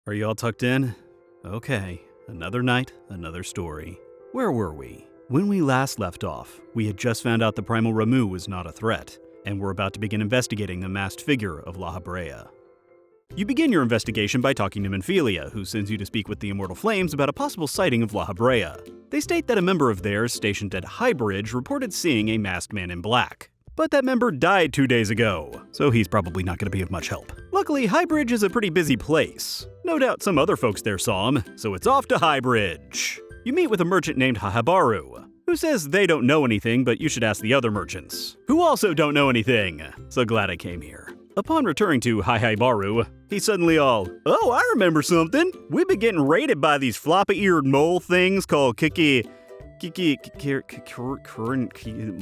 Are you all tucked in? Okay, another night, another story. Where were we? When we last left off, we had just found out the Primal Ramu was not a threat, and were about to begin investigating the masked figure of La Habrea. You begin your investigation by talking to Menphelia, who sends you to speak with the Immortal Flames about a possible sighting of La Habrea. They state that a member of theirs stationed at Highbridge reported seeing a masked man in black. But that member died 2 days ago, so he's probably not going to be of much help. Luckily, Highbridge is a pretty busy place. No doubt some other folks there saw him, so it's off to Highbridge. You meet with a merchant named Hahabaru, who says they don't know anything, but you should ask the other merchants, who also don't know anything. So glad I came here. Upon returning to Hahabaru, he's suddenly all, "Oh, I remember something. We've been getting raided by these floppy-eared mole things called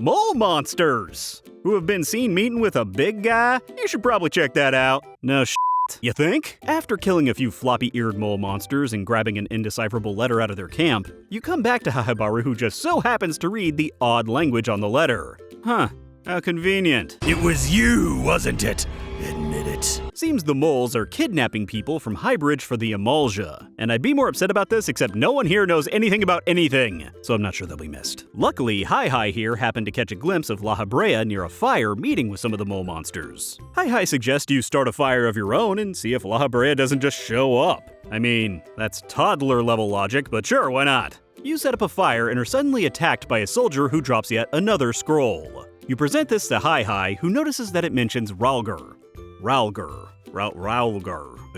mole monsters, who have been seen meeting with a big guy. You should probably check that out." No shit. You think? After killing a few floppy-eared mole monsters and grabbing an indecipherable letter out of their camp, you come back to Hahabaru, who just so happens to read the odd language on the letter. Huh. How convenient. It was you, wasn't it? Admit it. Seems the moles are kidnapping people from Highbridge for the emulsia. And I'd be more upset about this, except no one here knows anything about anything. So I'm not sure they'll be missed. Luckily, Hi here happened to catch a glimpse of La Habrea near a fire meeting with some of the mole monsters. Hi suggests you start a fire of your own and see if La Habrea doesn't just show up. I mean, that's toddler level logic, but sure, why not? You set up a fire and are suddenly attacked by a soldier who drops yet another scroll. You present this to Hi, who notices that it mentions Ralgar, the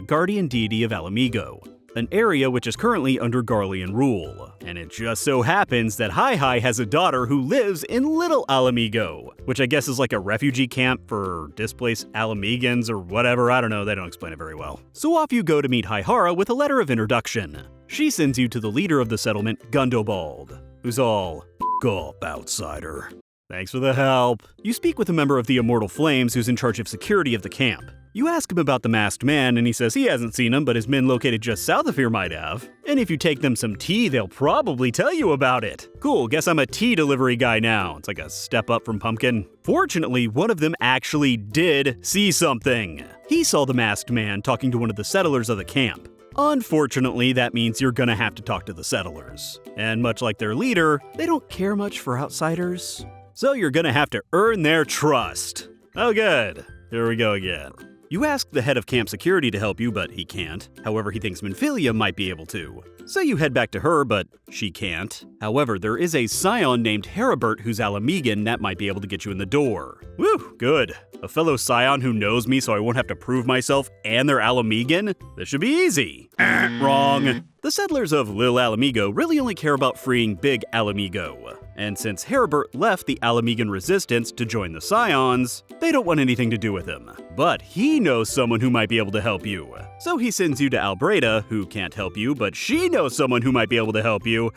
guardian deity of Alamigo, an area which is currently under Garlean rule. And it just so happens that Hi has a daughter who lives in Little Alamigo, which I guess is like a refugee camp for displaced Alamigans or whatever, I don't know, they don't explain it very well. So off you go to meet Haihara with a letter of introduction. She sends you to the leader of the settlement, Gundobald, who's all, "F off, outsider. Thanks for the help." You speak with a member of the Immortal Flames who's in charge of security of the camp. You ask him about the masked man, and he says he hasn't seen him, but his men located just south of here might have. And if you take them some tea, they'll probably tell you about it. Cool, guess I'm a tea delivery guy now. It's like a step up from Pumpkin. Fortunately, one of them actually did see something. He saw the masked man talking to one of the settlers of the camp. Unfortunately, that means you're gonna have to talk to the settlers. And much like their leader, they don't care much for outsiders. So you're gonna have to earn their trust. Oh good, here we go again. You ask the head of camp security to help you, but he can't. However, he thinks Menphelia might be able to. So you head back to her, but she can't. However, there is a scion named Heribert who's Alamigan that might be able to get you in the door. Woo, good. A fellow scion who knows me so I won't have to prove myself and they're Alamigan? This should be easy. Wrong. The settlers of Lil Alamigo really only care about freeing Big Alamigo. And since Heribert left the Alamigan resistance to join the Scions, they don't want anything to do with him. But he knows someone who might be able to help you. So he sends you to Albreda, who can't help you, but she knows someone who might be able to help you.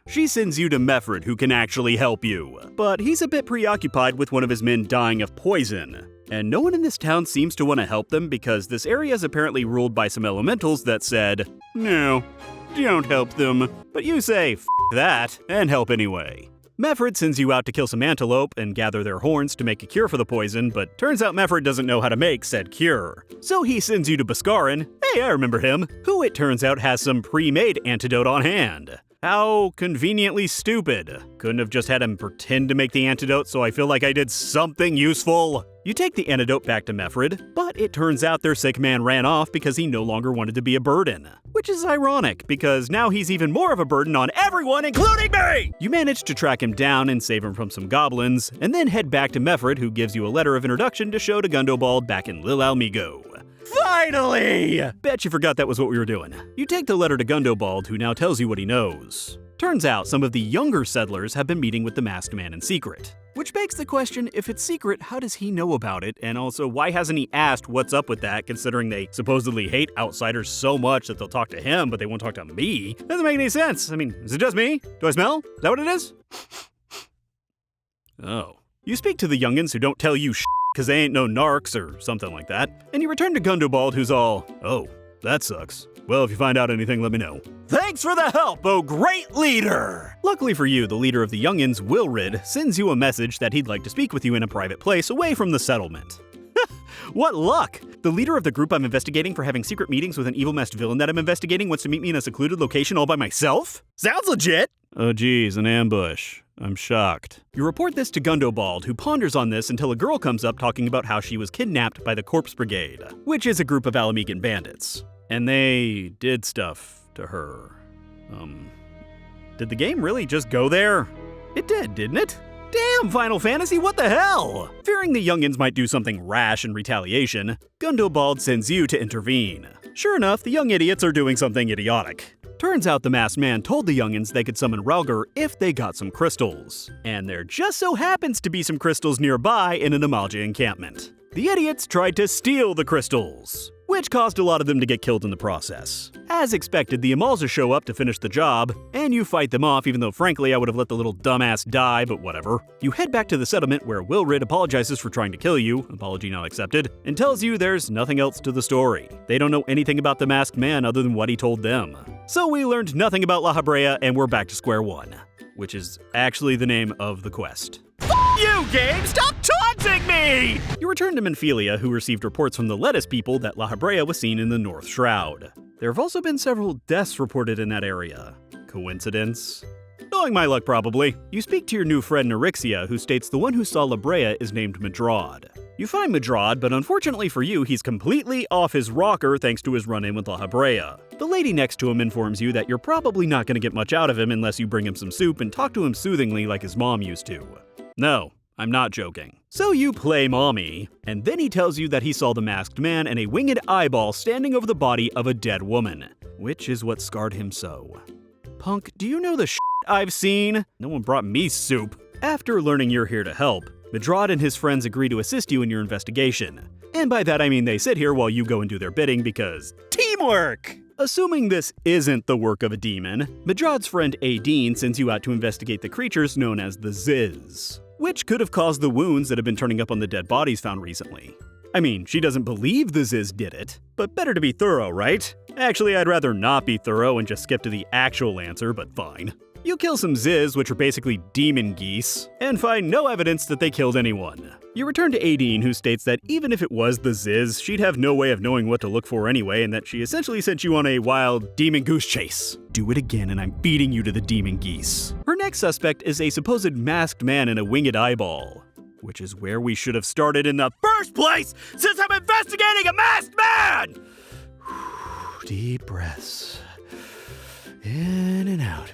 She sends you to Mefred, who can actually help you. But he's a bit preoccupied with one of his men dying of poison. And no one in this town seems to want to help them because this area is apparently ruled by some elementals that said, "No, don't help them." But you say, "F that," and help anyway. Mefred sends you out to kill some antelope and gather their horns to make a cure for the poison, but turns out Mefred doesn't know how to make said cure. So he sends you to Bhaskaran, hey, I remember him, who it turns out has some pre-made antidote on hand. How conveniently stupid. Couldn't have just had him pretend to make the antidote so I feel like I did something useful. You take the antidote back to Mefred, but it turns out their sick man ran off because he no longer wanted to be a burden. Which is ironic, because now he's even more of a burden on everyone, including me! You manage to track him down and save him from some goblins, and then head back to Mefred, who gives you a letter of introduction to show to Gundobald back in Lil Alamigo. Finally! Bet you forgot that was what we were doing. You take the letter to Gundobald, who now tells you what he knows. Turns out some of the younger settlers have been meeting with the masked man in secret. Which begs the question, if it's secret, how does he know about it? And also, why hasn't he asked what's up with that, considering they supposedly hate outsiders so much that they'll talk to him, but they won't talk to me? Doesn't make any sense. I mean, is it just me? Do I smell? Is that what it is? Oh. You speak to the youngins who don't tell you because they ain't no narcs or something like that. And you return to Gundobald, who's all, "Oh, that sucks. Well, if you find out anything, let me know." Thanks for the help, oh great leader! Luckily for you, the leader of the youngins, Wilrid, sends you a message that he'd like to speak with you in a private place away from the settlement. What luck! The leader of the group I'm investigating for having secret meetings with an evil masked villain that I'm investigating wants to meet me in a secluded location all by myself? Sounds legit! Oh geez, an ambush. I'm shocked. You report this to Gundobald, who ponders on this until a girl comes up talking about how she was kidnapped by the Corpse Brigade, which is a group of Alamegan bandits. And they did stuff to her. Did the game really just go there? It did, didn't it? Damn, Final Fantasy, what the hell? Fearing the youngins might do something rash in retaliation, Gundobald sends you to intervene. Sure enough, the young idiots are doing something idiotic. Turns out the masked man told the youngins they could summon Ralgar if they got some crystals. And there just so happens to be some crystals nearby in an Amalja encampment. The idiots tried to steal the crystals, which caused a lot of them to get killed in the process. As expected, the Amalja show up to finish the job, and you fight them off even though frankly I would have let the little dumbass die, but whatever. You head back to the settlement where Wilrid apologizes for trying to kill you, apology not accepted, and tells you there's nothing else to the story. They don't know anything about the masked man other than what he told them. So we learned nothing about La Habrea and we're back to square one, which is actually the name of the quest. You, game! Stop taunting me! You return to Menphelia, who received reports from the Lettuce people that La Habrea was seen in the North Shroud. There have also been several deaths reported in that area. Coincidence? Knowing my luck, probably. You speak to your new friend Nerixia, who states the one who saw La Brea is named Medrad. You find Medrad, but unfortunately for you, he's completely off his rocker thanks to his run-in with La Habrea. The lady next to him informs you that you're probably not going to get much out of him unless you bring him some soup and talk to him soothingly like his mom used to. No, I'm not joking. So you play mommy, and then he tells you that he saw the masked man and a winged eyeball standing over the body of a dead woman, which is what scarred him so. Punk, do you know the shit I've seen? No one brought me soup. After learning you're here to help, Medrad and his friends agree to assist you in your investigation. And by that I mean they sit here while you go and do their bidding because teamwork! Assuming this isn't the work of a demon, Medrad's friend Aideen sends you out to investigate the creatures known as the Ziz, which could have caused the wounds that have been turning up on the dead bodies found recently. I mean, she doesn't believe the Ziz did it, but better to be thorough, right? Actually, I'd rather not be thorough and just skip to the actual answer, but fine. You kill some Ziz, which are basically demon geese, and find no evidence that they killed anyone. You return to Aideen, who states that even if it was the Ziz, she'd have no way of knowing what to look for anyway, and that she essentially sent you on a wild demon goose chase. Do it again and I'm beating you to the demon geese. Her next suspect is a supposed masked man in a winged eyeball, which is where we should have started in the first place, since I'm investigating a masked man! Deep breaths. In and out.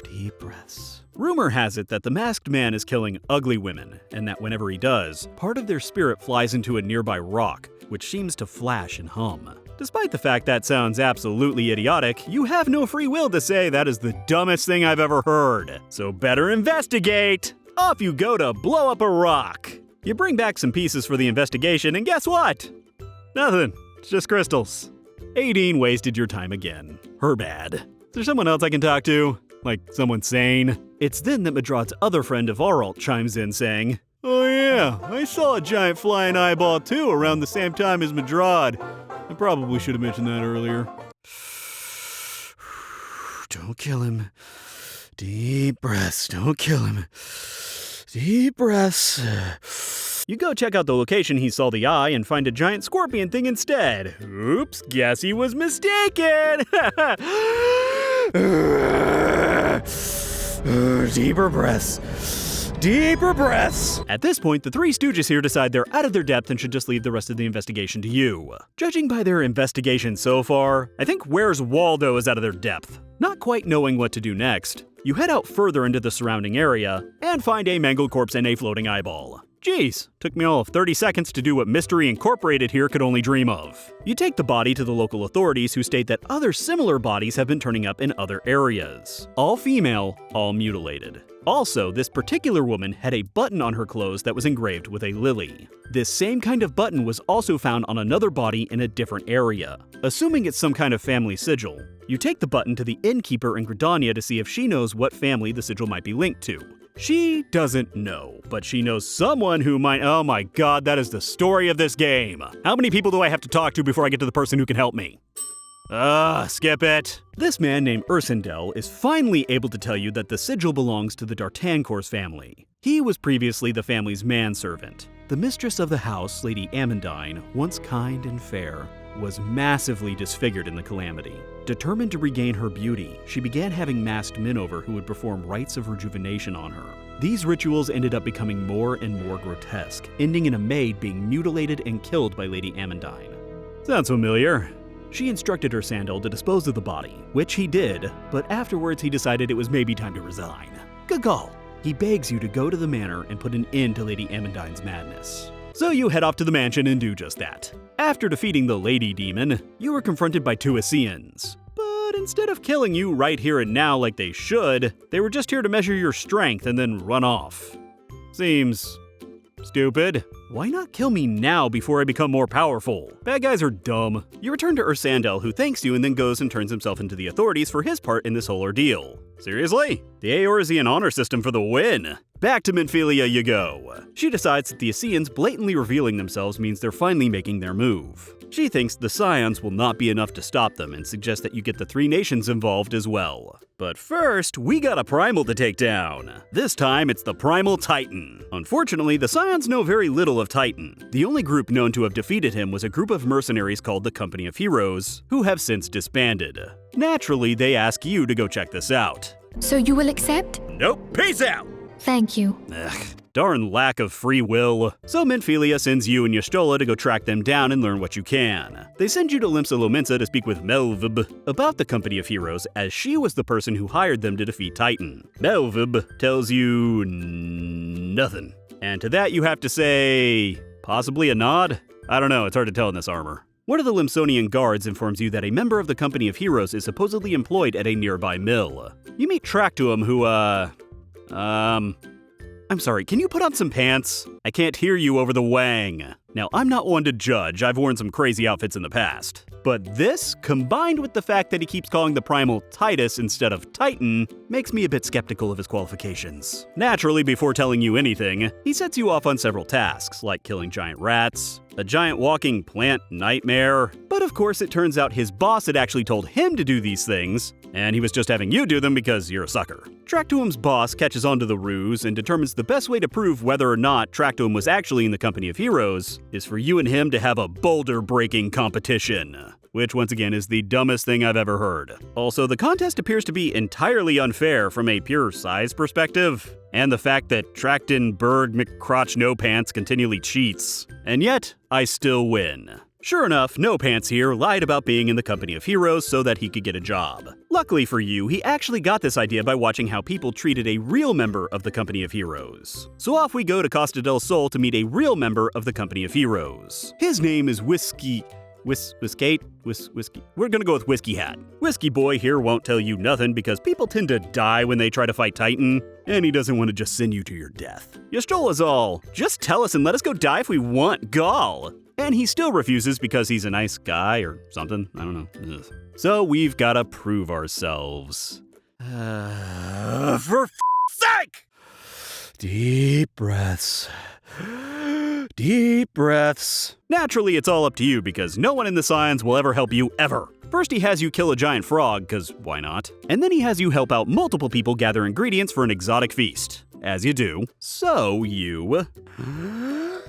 Deep breaths. Rumor has it that the masked man is killing ugly women, and that whenever he does, part of their spirit flies into a nearby rock, which seems to flash and hum. Despite the fact that sounds absolutely idiotic, you have no free will to say that is the dumbest thing I've ever heard. So better investigate! Off you go to blow up a rock. You bring back some pieces for the investigation, and guess what? Nothing. It's just crystals. Aideen wasted your time again. Her bad. Is there someone else I can talk to? Like someone sane? It's then that Medrad's other friend Avaralt chimes in saying, "Oh yeah, I saw a giant flying eyeball too around the same time as Medrad. I probably should have mentioned that earlier." Don't kill him. Deep breaths, don't kill him. Deep breaths. You go check out the location he saw the eye and find a giant scorpion thing instead. Oops, guess he was mistaken. Deeper breaths. Deeper breaths. At this point, the three stooges here decide they're out of their depth and should just leave the rest of the investigation to you. Judging by their investigation so far, I think Where's Waldo is out of their depth. Not quite knowing what to do next, you head out further into the surrounding area and find a mangled corpse and a floating eyeball. Geez, took me all of 30 seconds to do what Mystery Incorporated here could only dream of. You take the body to the local authorities, who state that other similar bodies have been turning up in other areas. All female, all mutilated. Also, this particular woman had a button on her clothes that was engraved with a lily. This same kind of button was also found on another body in a different area. Assuming it's some kind of family sigil, you take the button to the innkeeper in Gridania to see if she knows what family the sigil might be linked to. She doesn't know, but she knows someone who might. Oh my god, that is the story of this game. How many people do I have to talk to before I get to the person who can help me? Skip it. This man named Ursindel is finally able to tell you that the sigil belongs to the D'Artancourt's family. He was previously the family's manservant. The mistress of the house, Lady Amandine, once kind and fair, was massively disfigured in the calamity. Determined to regain her beauty, she began having masked men over who would perform rites of rejuvenation on her. These rituals ended up becoming more and more grotesque, ending in a maid being mutilated and killed by Lady Amandine. Sounds familiar. She instructed Ursandil to dispose of the body, which he did, but afterwards he decided it was maybe time to resign. Gagal! He begs you to go to the manor and put an end to Lady Amandine's madness. So you head off to the mansion and do just that. After defeating the Lady Demon, you were confronted by two Ascians. But instead of killing you right here and now like they should, they were just here to measure your strength and then run off. Seems stupid. Why not kill me now before I become more powerful? Bad guys are dumb. You return to Ursandil, who thanks you and then goes and turns himself into the authorities for his part in this whole ordeal. Seriously? The Eorzean honor system for the win! Back to Minfilia you go. She decides that the Ascians blatantly revealing themselves means they're finally making their move. She thinks the Scions will not be enough to stop them and suggests that you get the three nations involved as well. But first, we got a Primal to take down. This time, it's the Primal Titan. Unfortunately, the Scions know very little of Titan. The only group known to have defeated him was a group of mercenaries called the Company of Heroes, who have since disbanded. Naturally, they ask you to go check this out. So you will accept? Nope, peace out! Thank you. Ugh, darn lack of free will. So Minfilia sends you and Y'shtola to go track them down and learn what you can. They send you to Limsa Lominsa to speak with Melvib about the Company of Heroes, as she was the person who hired them to defeat Titan. Melvib tells you nothing. And to that you have to say, possibly a nod? I don't know, it's hard to tell in this armor. One of the Limsonian guards informs you that a member of the Company of Heroes is supposedly employed at a nearby mill. You meet Tractuum who, I'm sorry, can you put on some pants? I can't hear you over the wang. Now, I'm not one to judge, I've worn some crazy outfits in the past. But this, combined with the fact that he keeps calling the Primal Titus instead of Titan, makes me a bit skeptical of his qualifications. Naturally, before telling you anything, he sets you off on several tasks, like killing giant rats, a giant walking plant nightmare. But of course, it turns out his boss had actually told him to do these things, and he was just having you do them because you're a sucker. Tractuum's boss catches on to the ruse and determines the best way to prove whether or not Tractuum was actually in the Company of Heroes is for you and him to have a boulder-breaking competition. Which, once again, is the dumbest thing I've ever heard. Also, the contest appears to be entirely unfair from a pure size perspective, and the fact that Trachtenberg McCrotch No Pants continually cheats. And yet, I still win. Sure enough, No Pants here lied about being in the Company of Heroes so that he could get a job. Luckily for you, he actually got this idea by watching how people treated a real member of the Company of Heroes. So off we go to Costa del Sol to meet a real member of the Company of Heroes. His name is Whiskey. Whiskey. We're gonna go with Whiskey Hat. Whiskey Boy here won't tell you nothing because people tend to die when they try to fight Titan, and he doesn't want to just send you to your death. Y'shtola's all, just tell us and let us go die if we want, gall. And he still refuses because he's a nice guy or something, I don't know. Ugh. So we've gotta prove ourselves. For f***'s sake! Deep breaths. Deep breaths. Naturally, it's all up to you because no one in the Scions will ever help you ever. First, he has you kill a giant frog, because why not? And then he has you help out multiple people gather ingredients for an exotic feast. As you do. So you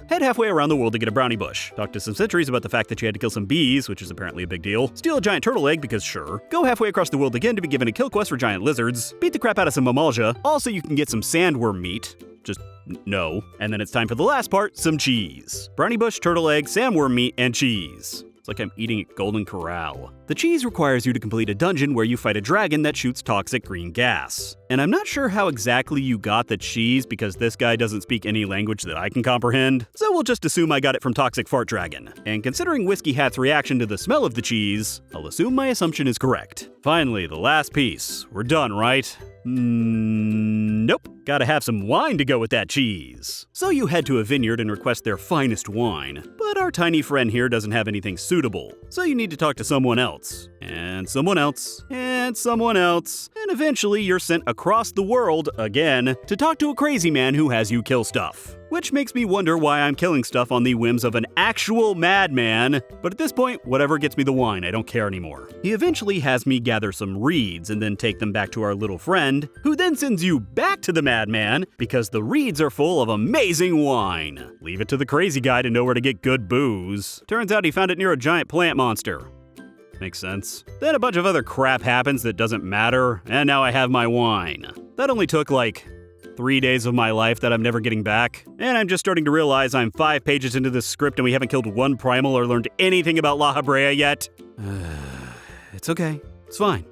head halfway around the world to get a brownie bush. Talk to some sentries about the fact that you had to kill some bees, which is apparently a big deal. Steal a giant turtle egg, because sure. Go halfway across the world again to be given a kill quest for giant lizards. Beat the crap out of some Mamalja. Also, you can get some sandworm meat. Just no. And then it's time for the last part, some cheese. Brownie bush, turtle egg, sandworm meat, and cheese. It's like I'm eating at Golden Corral. The cheese requires you to complete a dungeon where you fight a dragon that shoots toxic green gas. And I'm not sure how exactly you got the cheese because this guy doesn't speak any language that I can comprehend, so we'll just assume I got it from Toxic Fart Dragon. And considering Whiskey Hat's reaction to the smell of the cheese, I'll assume my assumption is correct. Finally, the last piece. We're done, right? Nope. Gotta have some wine to go with that cheese. So you head to a vineyard and request their finest wine, but our tiny friend here doesn't have anything suitable, so you need to talk to someone else. and someone else, and someone else, and eventually you're sent across the world, again, to talk to a crazy man who has you kill stuff. Which makes me wonder why I'm killing stuff on the whims of an actual madman, but at this point, whatever gets me the wine, I don't care anymore. He eventually has me gather some reeds and then take them back to our little friend, who then sends you back to the madman because the reeds are full of amazing wine. Leave it to the crazy guy to know where to get good booze. Turns out he found it near a giant plant monster. Makes sense. Then a bunch of other crap happens that doesn't matter, and now I have my wine. That only took like 3 days of my life that I'm never getting back, and I'm just starting to realize I'm 5 pages into this script and we haven't killed one primal or learned anything about La Habrea yet. It's okay. It's fine.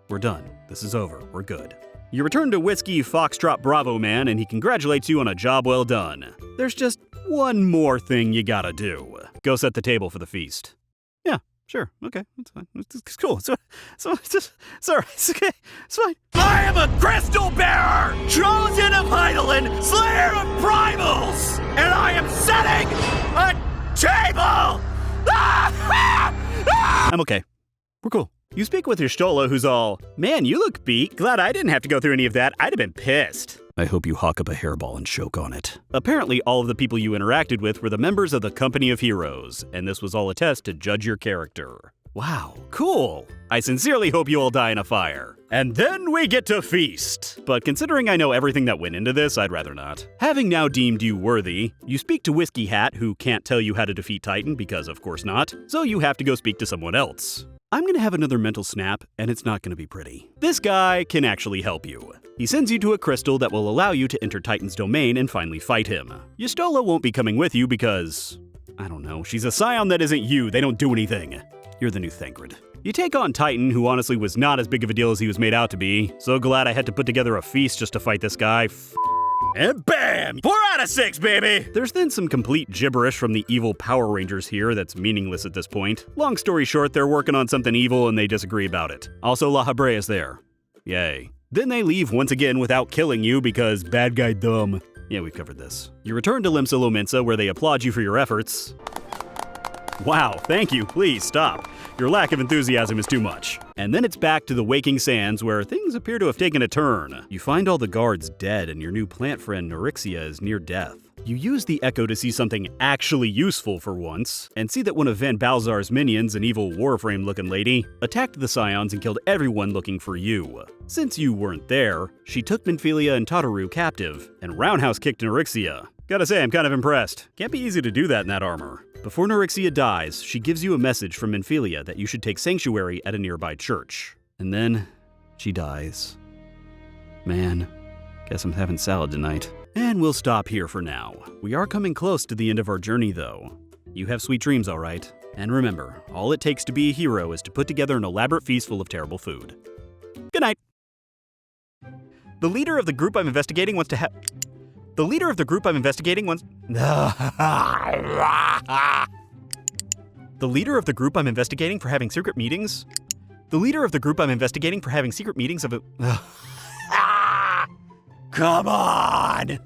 We're done. This is over. We're good. You return to Whiskey Foxtrot Bravo Man and he congratulates you on a job well done. There's just one more thing you gotta do. Go set the table for the feast. Yeah. Sure, okay, that's fine. It's cool. It's alright, it's okay, it's fine. I am a crystal bearer, chosen of Hydaelyn, slayer of primals, and I am setting a table! I'm okay. We're cool. You speak with your Stola, who's all, man, you look beat. Glad I didn't have to go through any of that. I'd have been pissed. I hope you hawk up a hairball and choke on it. Apparently, all of the people you interacted with were the members of the Company of Heroes, and this was all a test to judge your character. Wow, cool. I sincerely hope you all die in a fire. And then we get to feast. But considering I know everything that went into this, I'd rather not. Having now deemed you worthy, you speak to Whiskey Hat, who can't tell you how to defeat Titan, because of course not, so you have to go speak to someone else. I'm gonna have another mental snap, and it's not gonna be pretty. This guy can actually help you. He sends you to a crystal that will allow you to enter Titan's domain and finally fight him. Yustola won't be coming with you because, I don't know, she's a scion that isn't you, they don't do anything. You're the new Thancred. You take on Titan, who honestly was not as big of a deal as he was made out to be. So glad I had to put together a feast just to fight this guy. And bam! 4 out of 6, baby! There's then some complete gibberish from the evil Power Rangers here that's meaningless at this point. Long story short, they're working on something evil and they disagree about it. Also, La Habrea is there. Yay. Then they leave once again without killing you because bad guy dumb. Yeah, we've covered this. You return to Limsa Lominsa where they applaud you for your efforts. Wow, thank you, please stop. Your lack of enthusiasm is too much. And then it's back to the Waking Sands where things appear to have taken a turn. You find all the guards dead and your new plant friend Norixia is near death. You use the Echo to see something actually useful for once, and see that one of Van Balzar's minions, an evil Warframe-looking lady, attacked the Scions and killed everyone looking for you. Since you weren't there, she took Minfilia and Tataru captive, and roundhouse kicked Norixia. Gotta say, I'm kind of impressed. Can't be easy to do that in that armor. Before Norixia dies, she gives you a message from Minfilia that you should take sanctuary at a nearby church. And then, she dies. Man, guess I'm having salad tonight. And we'll stop here for now. We are coming close to the end of our journey, though. You have sweet dreams, all right? And remember, all it takes to be a hero is to put together an elaborate feast full of terrible food. Good night. The leader of the group I'm investigating wants to have... The leader of the group I'm investigating wants... The leader of the group I'm investigating for having secret meetings? The leader of the group I'm investigating for having secret meetings of a... Come on!